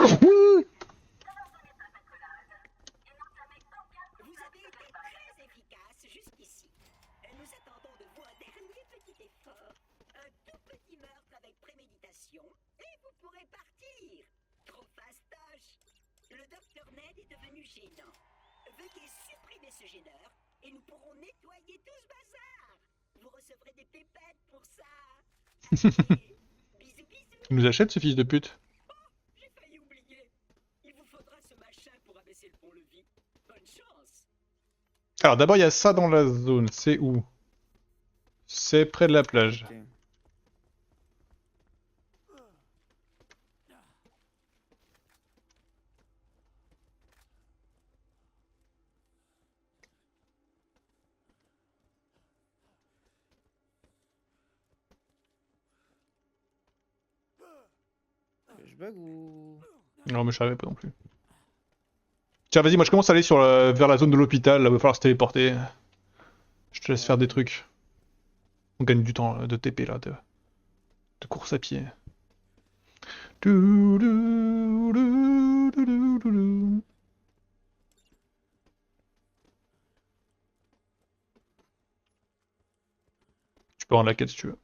Vous avez été très efficace jusqu'ici. Nous attendons de vous un dernier petit effort. Un tout petit meurtre avec préméditation et vous pourrez partir. Trop fastoche. Le docteur Ned est devenu gênant. Veuillez supprimer ce gêneur et nous pourrons nettoyer tout ce bazar. Vous recevrez des pépettes pour ça. Allez, bisous bisous. Tu nous achètes ce fils de pute? J'ai failli oublier. Il vous faudra ce machin pour abaisser le pont-levis. Bonne chance. Alors d'abord il y a ça dans la zone, c'est où? C'est près de la plage. Ok. Je bug ou... Non mais je savais pas non plus. Tiens vas-y, moi je commence à aller vers la zone de l'hôpital, là il va falloir se téléporter. Je te laisse faire des trucs. On gagne du temps de TP là, de course à pied. Tu peux rendre la quête si tu veux.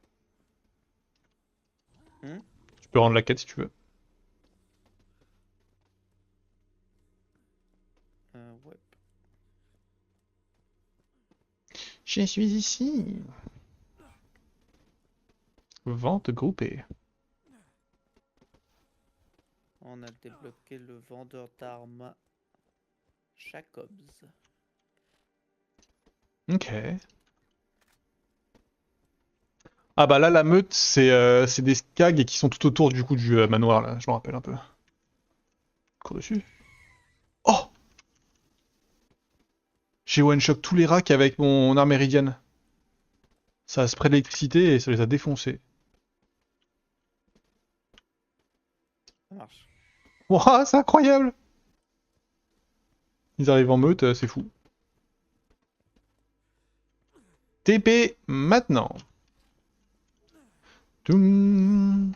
Tu peux rendre la quête si tu veux. Ouais. Je suis ici. Vente groupée. On a débloqué le vendeur d'armes Jacobs. Ok. Ah bah là la meute c'est des skags qui sont tout autour du coup du manoir là, je me rappelle un peu. Cours dessus. Oh! J'ai one-shot tous les racks avec mon arme méridienne. Ça a spray de l'électricité et ça les a défoncés. Ça marche. Wouah, c'est incroyable! Ils arrivent en meute, c'est fou. TP maintenant. Toum.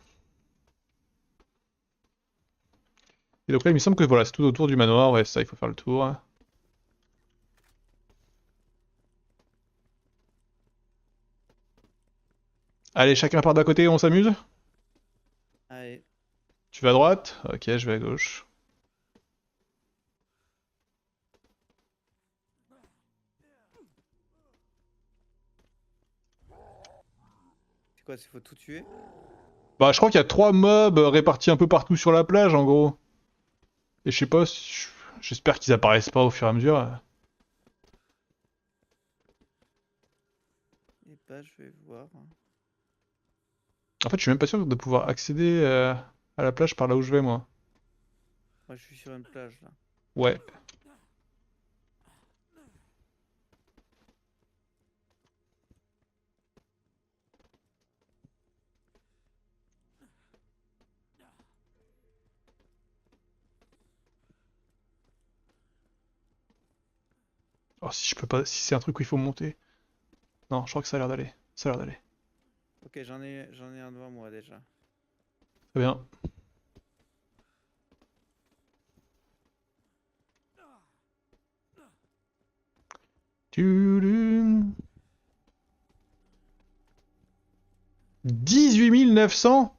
Et donc là, il me semble que voilà, c'est tout autour du manoir. Ouais, ça, il faut faire le tour. Allez, chacun part d'un côté, on s'amuse? Allez. Tu vas à droite? Ok, je vais à gauche. C'est quoi, il faut tout tuer? Bah, je crois qu'il y a 3 mobs répartis un peu partout sur la plage, en gros. Et je sais pas, j'espère qu'ils apparaissent pas au fur et à mesure. Et bah, je vais voir. En fait, je suis même pas sûr de pouvoir accéder à la plage par là où je vais, moi. Moi, je suis sur une plage là. Ouais. Oh, si je peux pas, si c'est un truc où il faut monter. Non, je crois que ça a l'air d'aller. Ça a l'air d'aller. Ok, j'en ai un devant moi déjà. Très bien. Tudum. 18 900.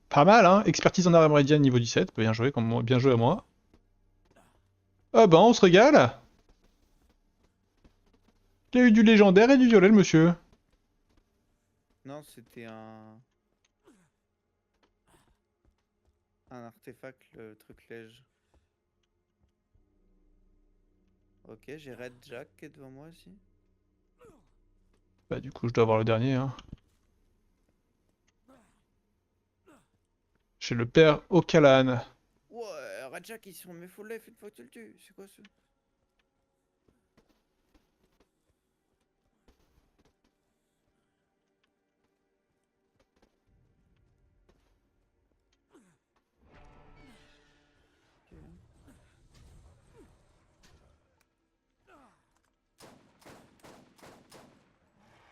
Pas mal, hein. Expertise en arts méridienne niveau 17. Bien joué, bien joué à moi. Ah ben, on se régale. Il y a eu du légendaire et du violet, le monsieur. Non, c'était un artefact, le truc lège. Ok, j'ai Red Jack qui est devant moi aussi. Bah du coup, je dois avoir le dernier, hein. Chez le père O'Callaghan. Ouais, Red Jack ils sont mes full life une fois que tu le tues. C'est quoi ce...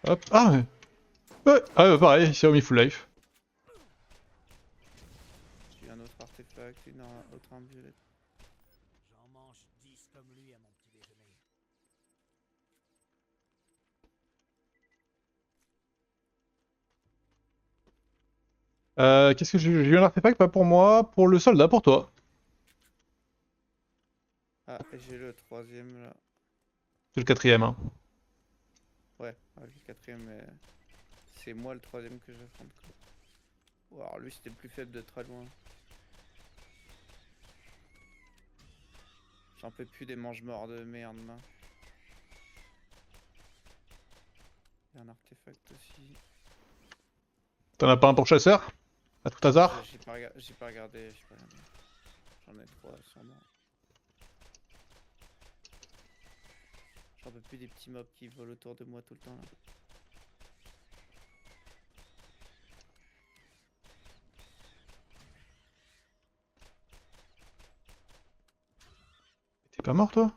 Hop, ah ouais. Ouais, ah, pareil, Xiaomi Full Life. un autre artefact, une autre arme violette. J'en mange 10 comme lui à mon petit déjeuner. Qu'est-ce que j'ai eu un artefact? Pas pour moi, pour le soldat, pour toi. Ah, et j'ai le troisième là. C'est le quatrième, hein. Ouais, le quatrième, mais c'est moi le troisième que je vais prendre. Quoi. Alors lui c'était le plus faible de très loin. J'en peux plus des mange-morts de merde là. Il y a un artefact aussi. T'en as pas un pour chasseur? À tout hasard? J'ai pas regardé, j'ai pas regardé. J'en ai trois sûrement. J'en peux plus des petits mobs qui volent autour de moi tout le temps là. T'es pas mort, toi?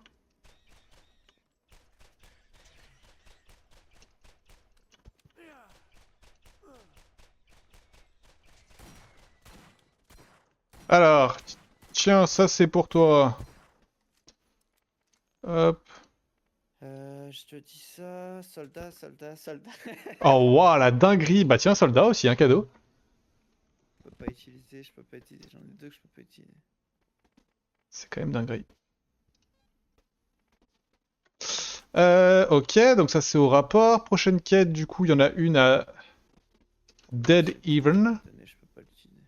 Alors, tiens, ça c'est pour toi. Hop. Je te dis ça, soldat, soldat, soldat. Oh, waouh, la dinguerie. Bah tiens, soldat aussi, un cadeau. Je peux pas utiliser, je peux pas utiliser. J'en ai deux que je peux pas utiliser. C'est quand même dinguerie. Ok, donc ça c'est au rapport. Prochaine quête, du coup, il y en a une à Dead Even. Tenez, je peux pas l'utiliser.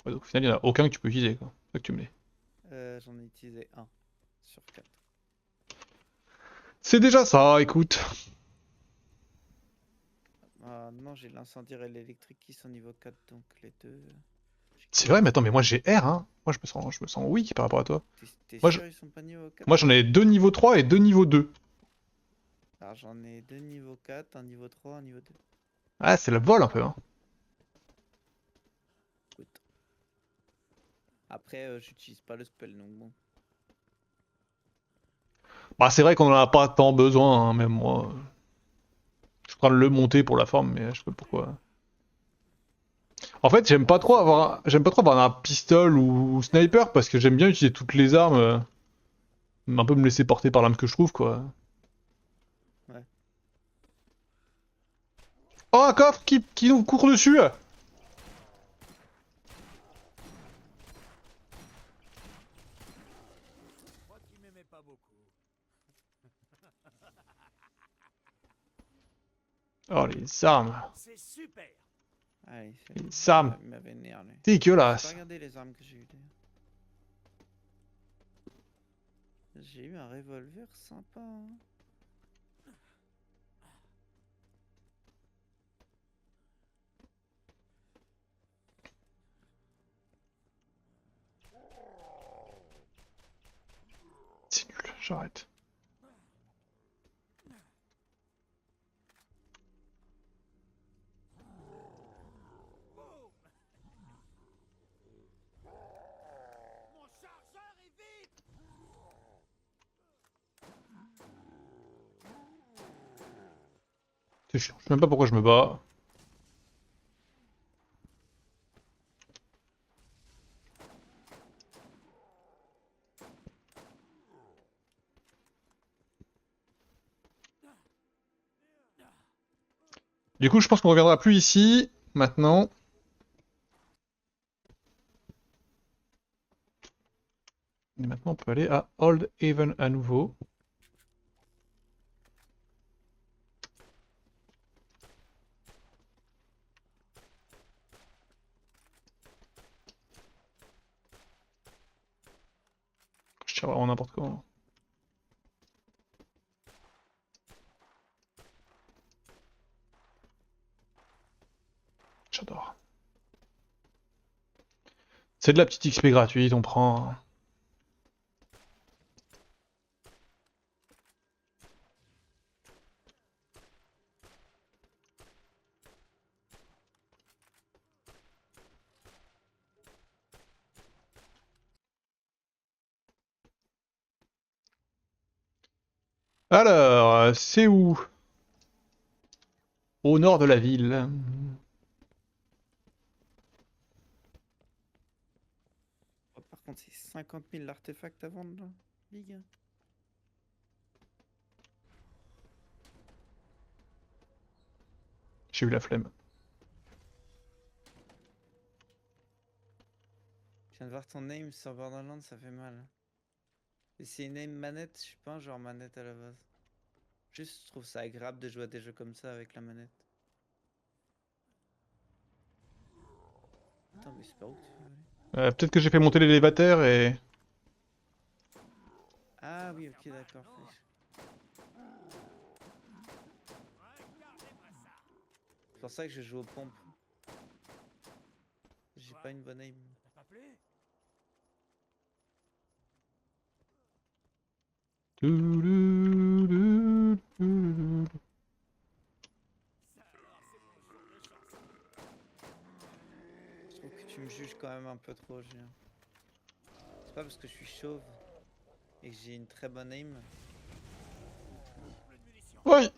Ouais, donc au final, il n'y en a aucun que tu peux utiliser, quoi. C'est ça que tu me dis. J'en ai utilisé un sur 4. C'est déjà ça, écoute. Ah non, j'ai l'incendie et l'électrique qui sont niveau 4, donc les deux. C'est vrai, mais attends, mais moi j'ai R, hein. Moi je me sens weak par rapport à toi. T'es Moi, sûr ils sont pas niveau 4? Moi j'en ai deux niveau 3 et deux niveau 2. Alors j'en ai deux niveau 4, un niveau 3, un niveau 2. Ah, c'est le vol un peu, hein. Écoute. Après, j'utilise pas le spell, donc bon. Bah, c'est vrai qu'on en a pas tant besoin, hein, même moi. Je prends le monter pour la forme, mais je sais pas pourquoi. En fait, j'aime pas trop avoir un pistol ou sniper parce que j'aime bien utiliser toutes les armes, un peu me laisser porter par l'arme que je trouve, quoi. Ouais. Oh, un coffre qui nous court dessus! Je crois qu'il m'aimait pas beaucoup. Oh, les armes. C'est super. Allez, Les armes il m'avait énervé. J'ai pas dégueulasses. regardé les armes que j'ai eues d'ailleurs. J'ai eu un revolver sympa. Hein. C'est nul, j'arrête. Mon chargeur est vide. C'est chiant, je sais même pas pourquoi je me bats. Du coup, je pense qu'on reviendra plus ici, maintenant. Et maintenant, on peut aller à Old Haven à nouveau. Je tire vraiment n'importe comment. J'adore. C'est de la petite XP gratuite, on prend. Alors, c'est où? Au nord de la ville. Par contre, c'est 50 000 l'artefact à vendre là. Big. J'ai eu la flemme. Je viens de voir ton name sur Borderlands, ça fait mal. Et c'est une name manette, je suis pas un genre manette à la base. Juste, je trouve ça agréable de jouer à des jeux comme ça avec la manette. Attends, mais c'est pas où que tu veux aller? Peut-être que j'ai fait monter l'élévateur et... Ah oui, ok, d'accord. C'est pour ça que je joue aux pompes. J'ai pas une bonne aim. T'as pas plu? Je trouve que tu me juges quand même un peu trop, Julien. C'est pas parce que je suis chauve et que j'ai une très bonne aim. Plus de munitions. Oui.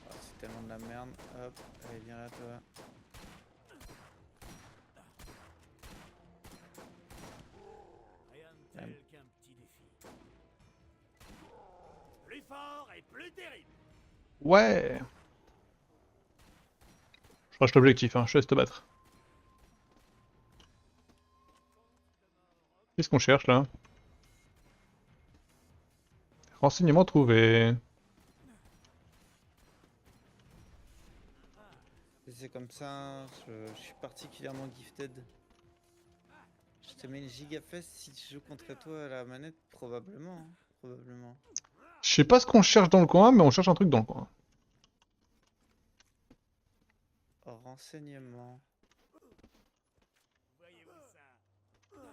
Oh, c'est tellement de la merde. Hop, allez, viens là, toi. Rien de tel qu'un petit défi. Plus fort et plus terrible. Ouais. Je reste l'objectif, hein. Je laisse te battre. Qu'est-ce qu'on cherche là? Renseignements trouvés. Et c'est comme ça, je suis particulièrement gifted. Je te mets une gigafest si tu joues contre toi à la manette, probablement. Hein, probablement. Je sais pas ce qu'on cherche dans le coin, mais on cherche un truc dans le coin. Oh, renseignement. Voyez-vous ça?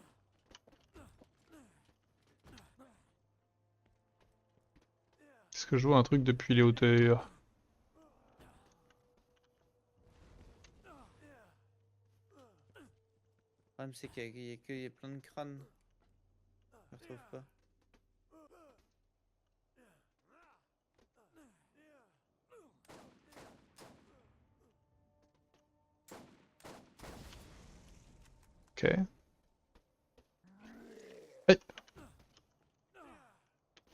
Est-ce que je vois un truc depuis les hauteurs? Le problème, c'est qu'il y a plein de crânes. Je ne retrouve pas. Ok. Hey.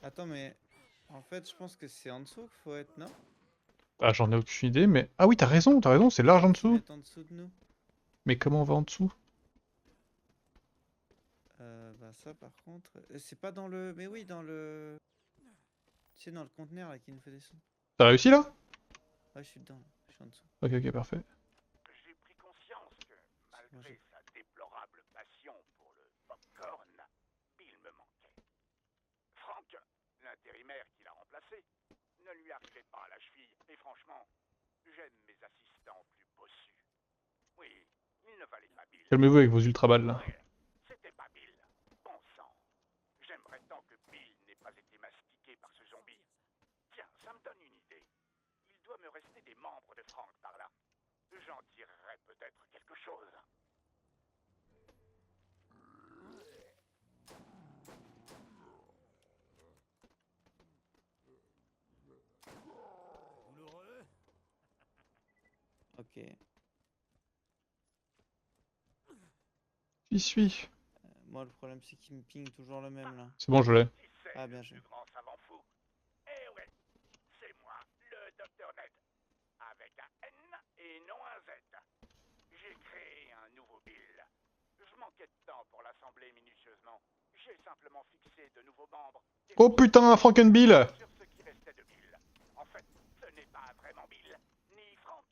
Attends, mais en fait, je pense que c'est en dessous qu'il faut être, non? Ah, j'en ai aucune idée, mais... Ah oui, t'as raison, c'est large en Ils dessous. mettent en dessous de nous. Mais comment on va en dessous? Bah ça, par contre... C'est pas dans le... Mais oui, dans le... Tu sais, dans le conteneur, là, qui nous fait descendre. T'as réussi là? Ouais, je suis dedans, là. Je suis en dessous. Ok, ok, parfait. J'ai pris conscience que, Moi, malgré j'ai- sa déplorable passion pour le popcorn, Bill me manquait. Frank, l'intérimaire qui l'a remplacé, ne lui arrivait pas à la cheville. Et franchement, j'aime mes assistants plus bossus. Oui, il ne valait pas Bill. Calmez-vous avec vos ultra balles là. Ouais, c'était pas Bill. Bon sang. J'aimerais tant que Bill n'ait pas été mastiqué par ce zombie. Tiens, ça me donne une idée. Il doit me rester des membres de Frank par là. J'en tirerai peut-être quelque chose. Douloureux? Ok. J'y suis. Moi, le problème, c'est qu'il me ping toujours le même, là. C'est bon, je l'ai. Qui c'est Ah, bien le joué. plus grand savant fou? Eh ouais, c'est moi, le Docteur Ned. Avec un N et non un Z. J'ai créé un nouveau Bill. Je manquais de temps pour l'assembler minutieusement. J'ai simplement fixé de nouveaux membres. Et Oh putain, Frankenbill! sur ce qui restait de Bill. En fait, ce n'est pas vraiment Bill, ni Frank.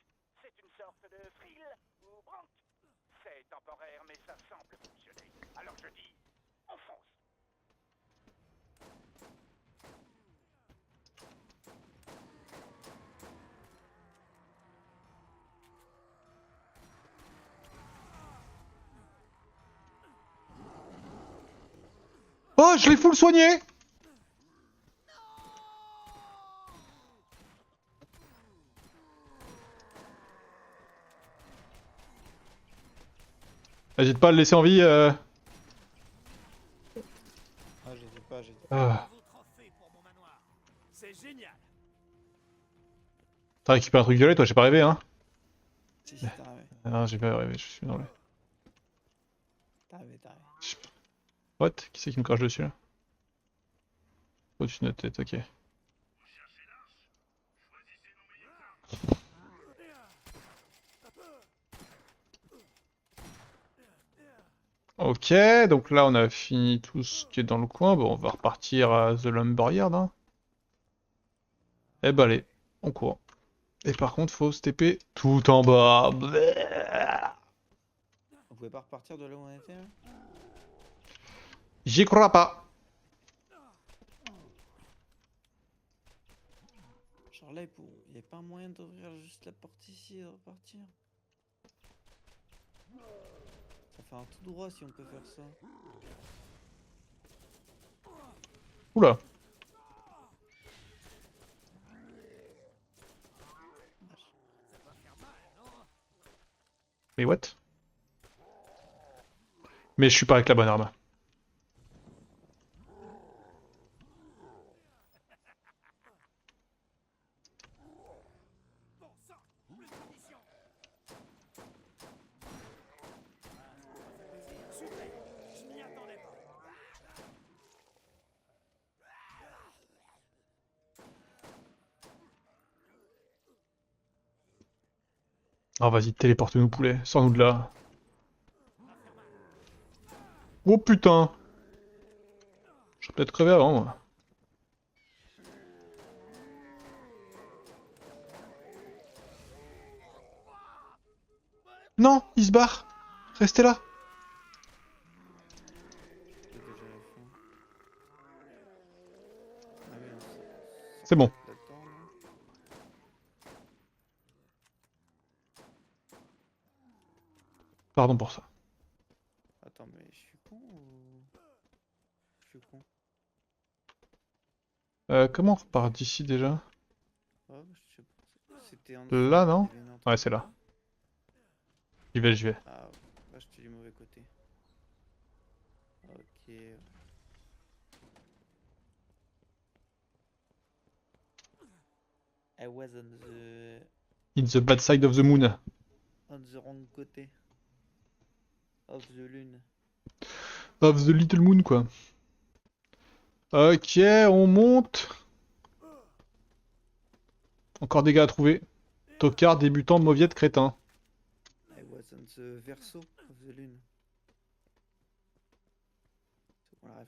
C'est une sorte de Frill ou Brank. C'est temporaire, mais ça semble fonctionner. Alors je dis, on fonce. Oh, je l'ai full soigné! N'hésite pas à le laisser en vie. Ah, j'ai dit pas, j'ai dit pas. Ah. Nouveau trophée pour mon manoir. C'est génial. T'as récupéré un truc violet, toi, j'ai pas rêvé, hein. Si, si, t'as rêvé. Ah, j'ai pas rêvé, je suis dans le... T'as rêvé, t'as rêvé. What? Qui c'est qui me crache dessus, là? Au-dessus de notre tête, ok. Ok, donc là on a fini tout ce qui est dans le coin. Bon, on va repartir à The Lumberyard. Hein. Eh ben allez, on court. Et par contre, faut se TP tout en bas. Bleh. On pouvait pas repartir de là où on était là? J'y crois pas. Genre là, il y a pas un moyen d'ouvrir juste la porte ici et de repartir? Ça fait un tout droit si on peut faire ça. Oula. Mais what? Mais je suis pas avec la bonne arme. Super, je m'y attendais pas. Ah vas-y, téléporte-nous poulet, sors-nous de là. Oh putain! Je serais peut-être crevé avant moi. Non, il se barre! Restez là! J'ai déjà la fin. Ah oui, non, C'est bon. là-dedans, là. Pardon pour ça. Attends, mais je suis con ou... Je suis con. Comment on repart d'ici déjà? Oh, je sais pas. C'était en dessous. Là, non? Il y avait une entrée Ouais, c'est là. J'y vais, j'y vais. Ah, bah j'étais du mauvais côté. Ok. I was In the bad side of the moon. on the wrong côté. Of the lune. Of the little moon, quoi. Ok, on monte. Encore des gars à trouver. Tocard, débutant, mauviette, crétin. I was on the verso of the lune. C'est bon la ref.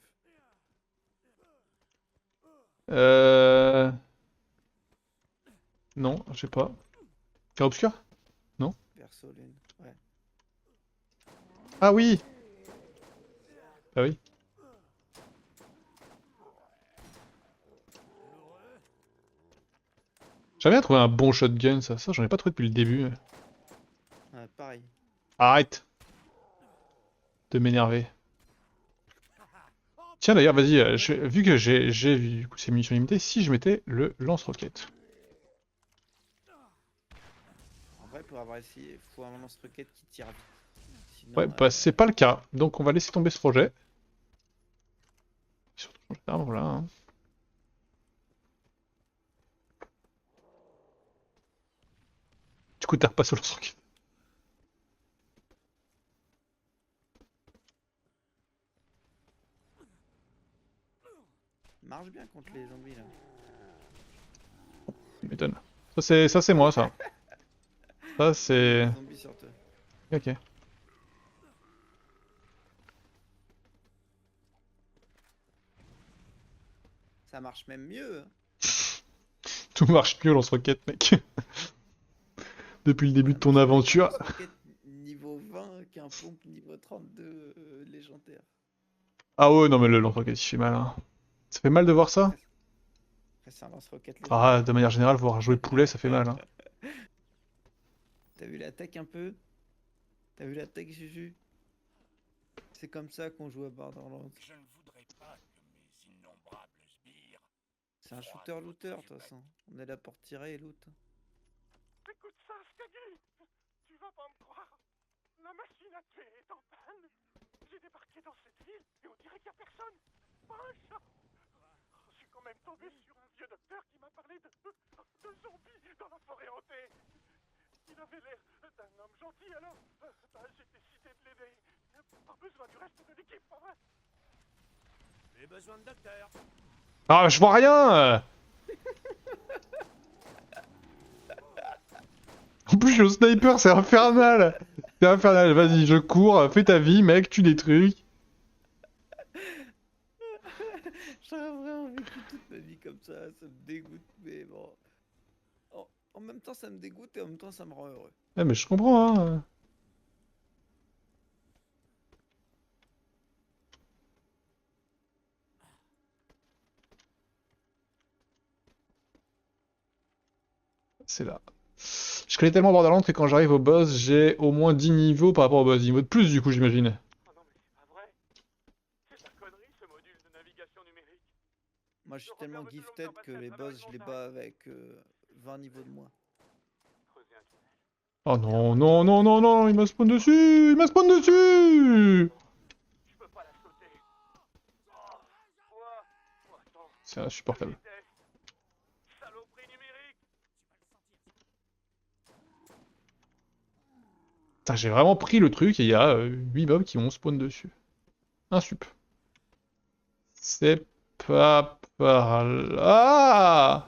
Non, je sais pas. Clair obscur? Verso lune. Ouais. Ah oui! Ah oui. J'avais bien trouvé un bon shotgun, ça j'en ai pas trouvé depuis le début. Ah, pareil. Arrête de m'énerver. Tiens d'ailleurs, vas-y, vu que j'ai vu ces munitions limitées, si je mettais le lance-roquette. En vrai, pour avoir essayé, il faut un lance-roquette qui tire vite. Sinon, Ouais, bah c'est pas le cas, donc on va laisser tomber ce projet. Surtout changer d'arme, là. Hein. Du coup, t'as repassé au lance-roquette. marche bien contre les zombies là. Tu m'étonnes. Ça c'est moi, ça. Ça c'est... Les zombies sur toi. Ok. Ça marche même mieux. Hein. Tout marche mieux lance-roquette, mec. Depuis le début de ton aventure. Lance-roquette niveau 20 qu'un pompe niveau 32 légendaire. Ah ouais, non mais le lance-roquette il fait mal. Hein. Ça fait mal de voir ça? Après, c'est un lance-roquette Ah, légendaire. de manière générale, voir jouer poulet, ça fait mal. Hein. T'as vu l'attaque un peu? T'as vu l'attaque, Juju? C'est comme ça qu'on joue à Borderlands. Je ne voudrais pas que mes innombrables sbires... C'est un shooter-looter, de toute façon. On est là pour tirer et loot. Écoute ça, Skaggy! Tu vas pas me croire. La machine à tuer est en panne. J'ai débarqué dans cette ville et on dirait qu'il n'y a personne. Pas un chat. Je suis quand même tombé sur un vieux docteur qui m'a parlé de zombies dans la forêt avait l'air d'un homme gentil, alors j'ai décidé de l'aider. Pas besoin du reste de l'équipe, pas vrai? J'ai besoin de docteur. Ah, je vois rien. En plus, je suis au sniper, c'est infernal. C'est infernal. Vas-y, je cours, fais ta vie, mec, tue des trucs. J'aurais vraiment vécu toute ma vie comme ça me dégoûte, mais bon. En même temps, ça me dégoûte et en même temps, ça me rend heureux. Eh, mais je comprends, hein. C'est là. Je connais tellement Borderlands que quand j'arrive au boss, j'ai au moins 10 niveaux par rapport au boss. 10 niveaux de plus, du coup, j'imagine. Oh non, mais c'est pas vrai. C'est de la connerie, ce module de navigation numérique. Moi, je suis tellement gifted que les boss, je les bats avec 20 niveaux de moins. Creuser un tunnel. Oh non, non, non, non, non, il m'a spawn dessus. Il m'a spawn dessus. Je peux pas la sauter. Oh, quoi? Oh, attends. C'est insupportable. Saloperie numérique. Putain, j'ai vraiment pris le truc et il y a 8 mobs qui m'ont spawn dessus. Insup. C'est pas par là.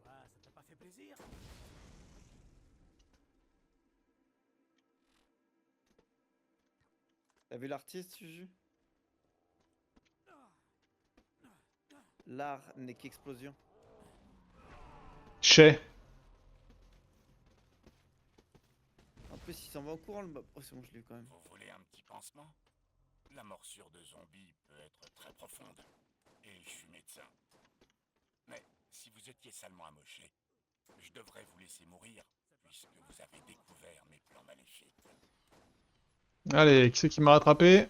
Quoi, ça t'a pas fait plaisir? T'as vu l'artiste, Juju? L'art n'est qu'explosion. Chez. En plus, il s'en va en courant le mob. Oh, c'est bon, je l'ai eu quand même. Vous voulez un petit pansement? La morsure de zombie peut être très profonde. Et je suis médecin. Mais si vous étiez salement amoché, je devrais vous laisser mourir, puisque vous avez découvert mes plans maléfiques. Allez, qui c'est qui m'a rattrapé?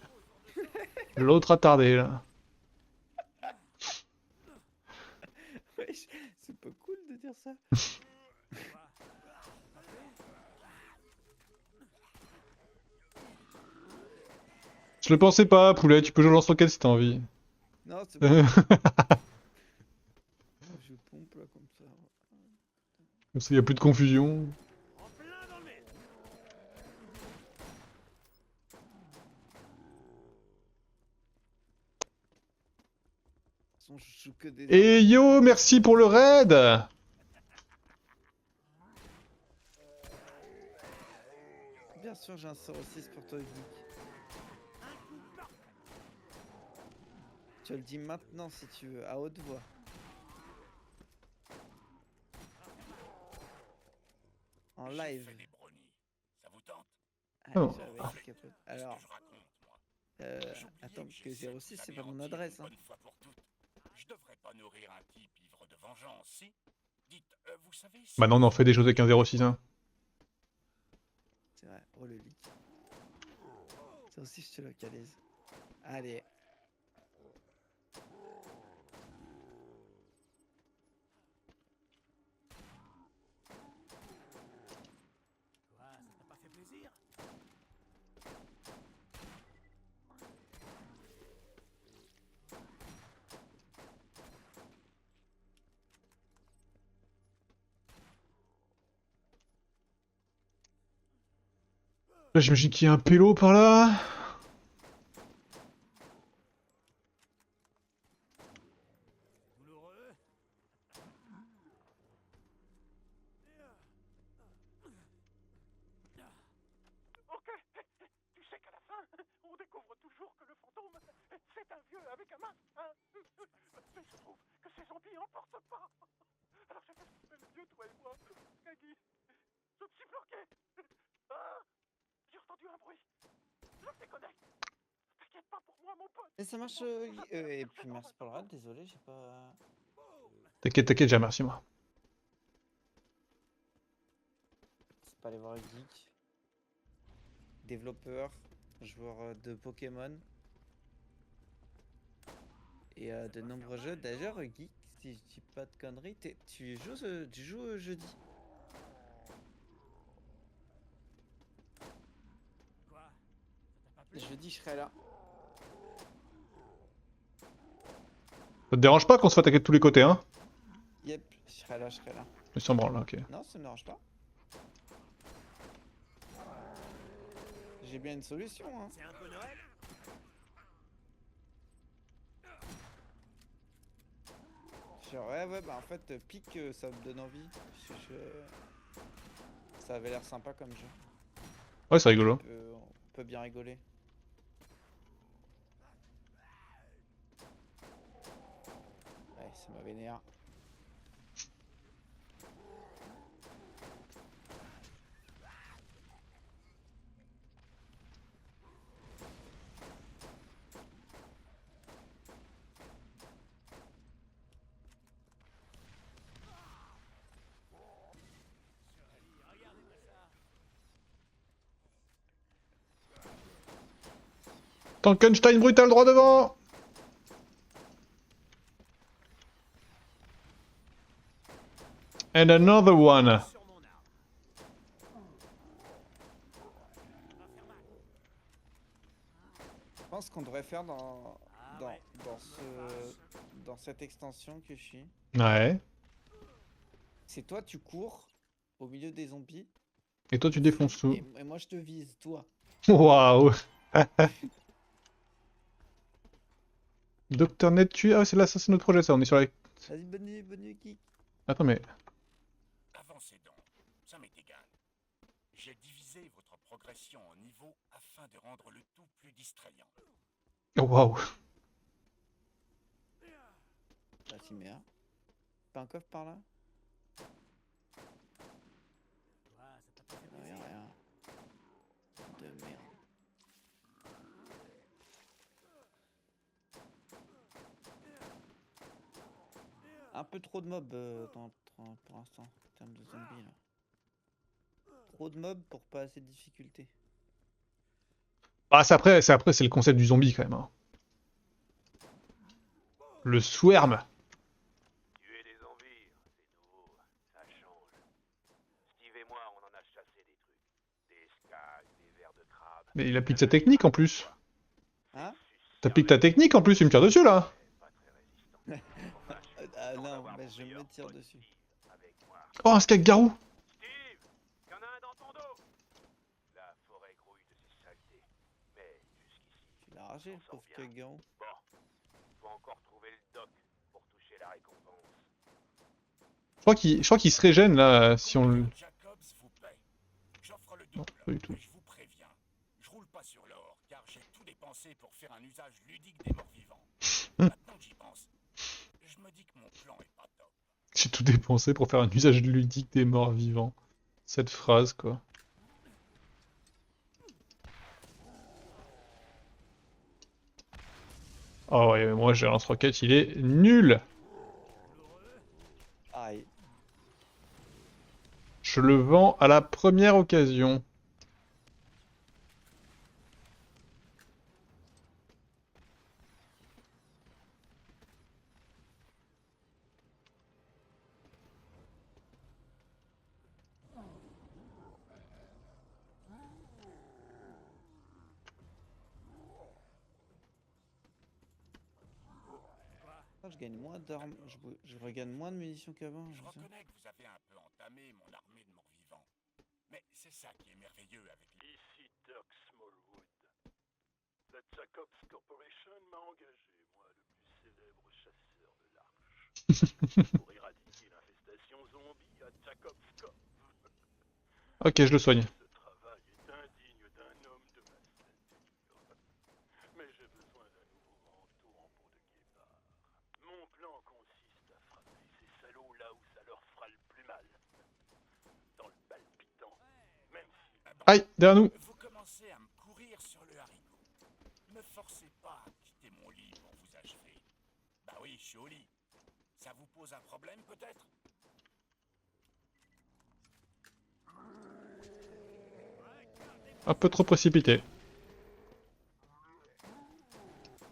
L'autre attardé, là. Wesh, c'est pas cool de dire ça. Je le pensais pas, poulet, tu peux jouer au lance-roquette si t'as envie. Non, c'est bon. Je pompe là comme ça. Comme ça, y a plus de confusion. En plein dans le mille. De toute façon, je joue que des Et armes. yo, merci pour le raid! Bien sûr, j'ai un 06 pour toi, Geek. Tu le dis maintenant si tu veux, à haute voix. En J'ai live. fait des brownies. Ça vous tente? Allez, Oh. j'avais un capote. Qu'est-ce Alors, que je raconte, moi? attends, parce que j'essaie de 06 c'est vous pas mon anéantir adresse. une Hein. bonne fois pour toutes. Je devrais pas nourrir un type ivre de vengeance, si? Dites, vous savez si... Bah non, on en fait des choses avec un 06, hein. C'est vrai, oh le leak. Ça aussi, je te localise. Allez. Quoi, ça t'a pas fait plaisir? Là, j'imagine qu'il y a un pélo par là. Douloureux? Ok. Tu sais qu'à la fin, on découvre toujours que le fantôme, c'est un vieux avec un masque, hein. Mais il se trouve que ces zombies en portent pas. Alors j'ai fait ce qu'on fait le vieux, toi et moi. Maggie, je me suis bloqué. Ah, j'ai entendu un bruit. Je me déconnecte. T'inquiète pas pour moi, mon pote. Et ça marche. Et puis merci pour le raid, désolé, j'ai pas. T'inquiète, t'inquiète, déjà, merci moi. C'est pas aller voir Geek. Développeur, joueur de Pokémon. Et de nombreux jeux. D'ailleurs, Geek, si je dis pas de conneries, tu joues jeudi. Quoi? Ça t'a pas plu? Jeudi, je serai là. te dérange pas qu'on se fait attaquer de tous les côtés, hein? Yep, je serai là, je serai là. Mais sans branle, là, ok. Non, ça me dérange pas. J'ai bien une solution, hein. C'est un peu Noël. Genre, ouais, bah en fait, pique, ça me donne envie. Ça avait l'air sympa comme jeu. Ouais, c'est rigolo. On peut bien rigoler. Ouais, ça m'a vénère. Tankenstein brutal droit devant! And another one. Sur mon arme. Je pense qu'on devrait faire dans, Ah ouais. dans cette extension que je suis. Ouais. C'est toi, tu cours au milieu des zombies. Et toi, tu défonces tout. Et moi, je te vise, toi. Waouh! Docteur Net tué. Ah, c'est là, ça c'est notre projet, ça. On est sur la. Vas-y, bonne nuit, Kik. Attends, mais. Avancez donc, ça m'est égal. J'ai divisé votre progression en niveaux afin de rendre le tout plus distrayant. Oh, waouh! Bah, t'y mets un. Pas un coffre par là? Toi, ça t'a pas fait Non, plaisir. y'a rien. De merde. Un peu trop de mobs pour l'instant, en termes de zombies là. Trop de mobs pour pas assez de difficulté. Ah, c'est le concept du zombie quand même, hein. Le swarm. Tuer des zombies, c'est nouveau, ça change. Steve et moi, on en a chassé des trucs. Des skags, des vers de crabe. Mais il applique sa technique en plus. Hein? T'appliques ta technique en plus, il me tire dessus là. Pas très résistant. Ah non, mais je me tire dessus. Avec moi. Oh, un skag garou. Steve, y'en a un dans ton dos. La forêt grouille de ses saletés. Mais jusqu'ici, Tu l'as arraché, le pauvre Kagero. bon, faut encore trouver le doc pour toucher la récompense. Je crois qu'il se régène là, si on le. Jacobs vous paie. J'offre le Non, double, pas du tout. mais je vous préviens. Je roule pas sur l'or, car j'ai tout dépensé pour faire un usage ludique des morts vivants. Maintenant que j'y pense, je me dis que mon plan est pas top. J'ai tout dépensé pour faire un usage ludique des morts vivants. Cette phrase quoi. Oh ouais, mais moi j'ai un lance-roquette, il est nul. Aïe. Je le vends à la première occasion. Oh, je gagne moins d'armes. Je regagne moins de munitions qu'avant. Je je sais. reconnais que vous avez un peu entamé mon armée de morts vivants. Mais c'est ça qui est merveilleux avec les... Ici Doc Smallwood. La Jacobs Corporation m'a engagé, moi, le plus célèbre chasseur de l'arche. Pour éradiquer l'infestation zombie à Jacobs Corp. Ok, je le soigne. Ce travail est indigne d'un homme de ma stature. Mais j'ai besoin d'un nouveau manteau en peau de guépard. Mon plan consiste à frapper ces salauds là où ça leur fera le plus mal. Dans le palpitant. Même si... Aïe, derrière nous. Vous commencez à me courir sur le haricot. Me forcez pas à quitter mon lit pour vous achever. Bah oui, je suis au lit. Ça vous pose un problème peut-être? Un peu trop précipité. Tu vas le sentir, ça.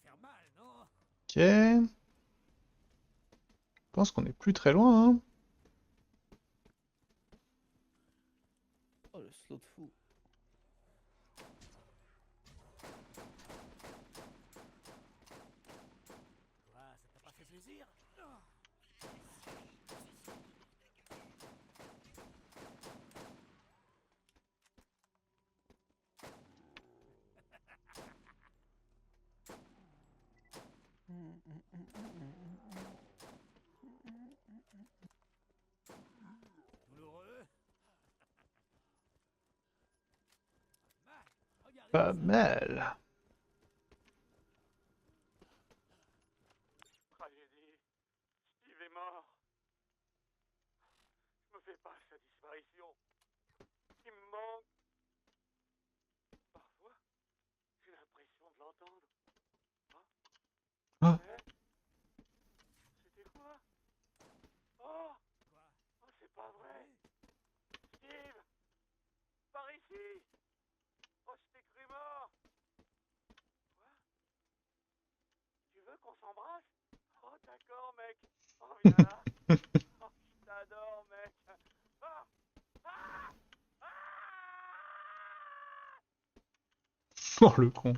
faire mal, non? Ok. Je pense qu'on est plus très loin, hein. Oh, le slot de fou. Quoi, ça t'a pas fait plaisir? Douloureux? Mal. Regardez Pas ça. mal. Tragédie. Steve est mort. Je me fais pas sa disparition. Il me manque. Parfois, j'ai l'impression de l'entendre. Ah. C'était quoi? Oh, Quoi? oh, c'est pas vrai. Steve, par ici. Oh, je t'ai cru mort. Quoi? Tu veux qu'on s'embrasse? Oh, d'accord, mec. Oh, viens là. Oh, je t'adore, mec. Ah, ah, ah. Oh le con.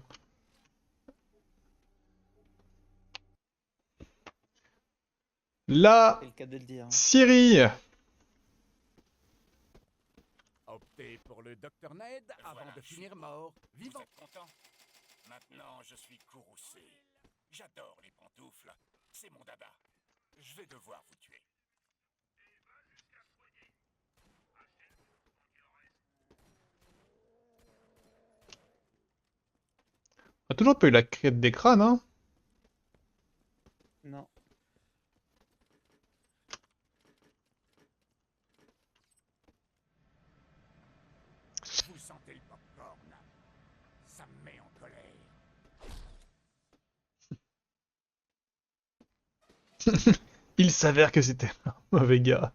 Là, C'est le cas de le dire. Siri. Optez pour le Dr Ned avant de finir mort. Vous Vivant. êtes content? Maintenant, je suis courroucé. J'adore les pantoufles. C'est mon dada. Je vais devoir vous tuer. On a toujours pas eu la crête des crânes, hein. Non. Vous sentez le popcorn? Ça me met en colère. Il s'avère que c'était un mauvais gars.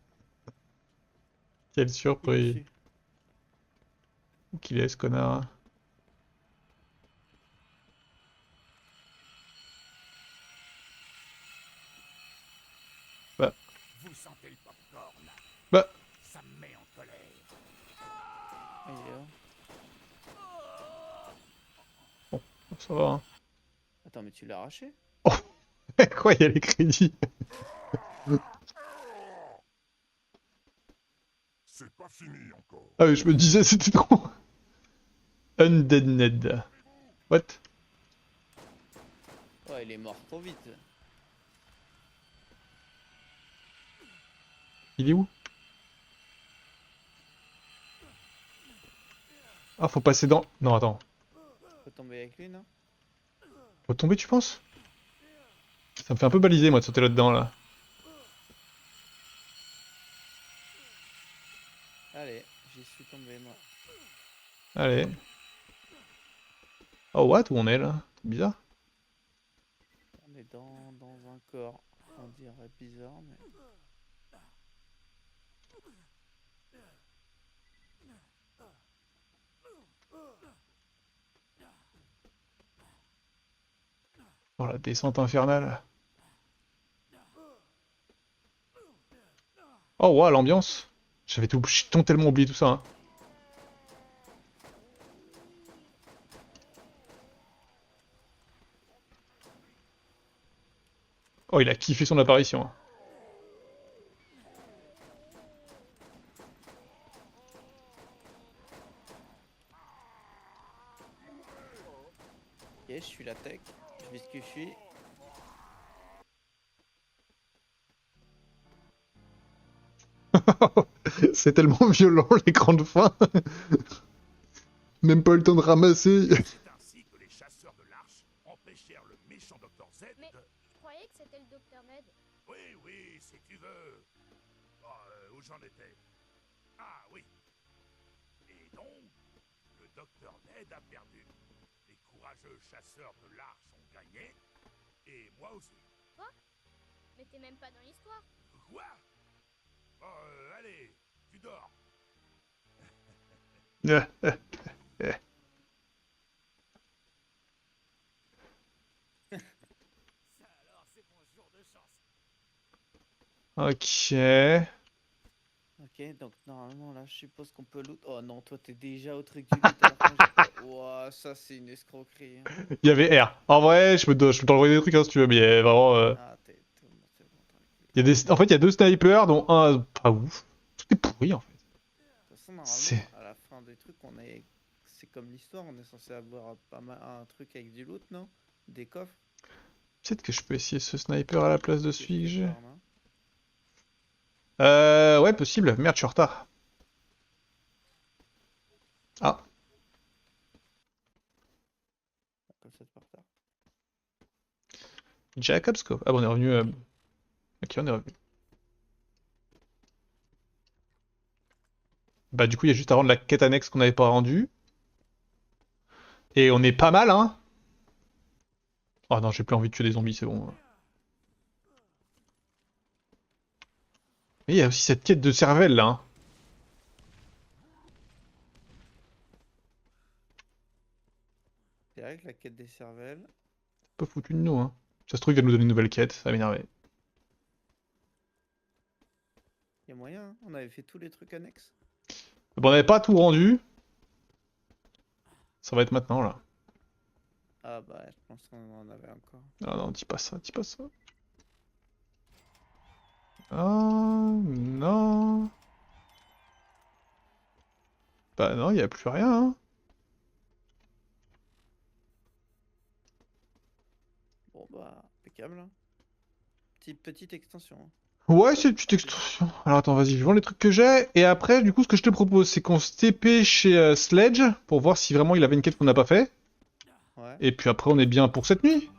Quelle Il est surprise. dessus. Où qu'il est, ce connard. Bah, Vous sentez le popcorn? bah. Ça me met en colère. Ah, il est là. Ça va, hein. Attends, mais tu l'as arraché? Quoi, il y a les crédits. C'est pas fini encore. Ah, mais je me disais, c'était trop. Undead Ned. What? Ouais, il est mort trop vite. Il est où? Ah, faut passer dans... Non, attends. Faut tomber avec lui, non? Faut tomber, tu penses? Ça me fait un peu baliser, moi, de sauter là-dedans, là. Allez, j'y suis tombé, moi. Allez. Oh, what? Où on est, là? C'est bizarre. On est dans un corps. On dirait bizarre, mais... Oh, la descente infernale. Oh, ouais, l'ambiance. J'avais tout... J'ai tellement oublié tout ça, hein. Oh, il a kiffé son apparition, hein. Ok, je suis la tech. Je vis ce que je suis. C'est tellement violent, l'écran de fin. Même pas eu le temps de ramasser. C'est ainsi que les chasseurs de l'Arche empêchèrent le méchant Dr Z Mais de... je croyais que c'était le docteur Ned. Oui, oui, si tu veux. Où j'en étais? Ah, oui. Et donc, le Dr Ned a perdu. Les courageux chasseurs de l'Arche ont gagné. Et moi aussi. Mais t'es même pas dans l'histoire. Quoi? Allez, tu dors. Ok. Ok, donc normalement là, je suppose qu'on peut loot. Oh non, toi t'es déjà au truc du loot à la fin. Ouah, ça c'est une escroquerie, hein. Il y avait R. En vrai, je peux t'envoyer des trucs hein, si tu veux, mais vraiment. Ah, t'es bon, c'est bon, tranquille. Il y a des... En fait, il y a 2 snipers, dont un pas ouf. Tout est pourri en fait. De toute façon, C'est- normalement, à la fin des trucs, on est. C'est comme l'histoire, on est censé avoir pas mal un truc avec du loot, non? Des coffres. Peut-être que je peux essayer ce sniper à la place de celui que j'ai. Quelque part, non? Ouais, possible. Merde, je suis en retard. Ah, Comme ça, par retard. Jacob's Cove. Ah bon, on est revenu. Ok, on est revenu. Bah, du coup, il y a juste à rendre la quête annexe qu'on n'avait pas rendue. Et on est pas mal, hein. Oh non, j'ai plus envie de tuer des zombies, c'est bon. Mais il y a aussi cette quête de cervelle là. Hein. C'est vrai que la quête des cervelles. Pas foutu de nous, hein. Ça se trouve, il va nous donner une nouvelle quête, ça va m'énerver. Y a moyen, hein? On avait fait tous les trucs annexes. Bon, on n'avait pas tout rendu. Ça va être maintenant là. Ah bah, je pense qu'on en avait encore. Ah non, dis pas ça, dis pas ça. Oh non. Bah non, il y a plus rien. Hein. Bon bah, impeccable, hein. Petite extension, hein. Ouais, c'est une petite extension. Alors attends, vas-y, je vends les trucs que j'ai. Et après, du coup, ce que je te propose, c'est qu'on se TP chez Sledge pour voir si vraiment il avait une quête qu'on n'a pas fait. Ouais. Et puis après, on est bien pour cette nuit.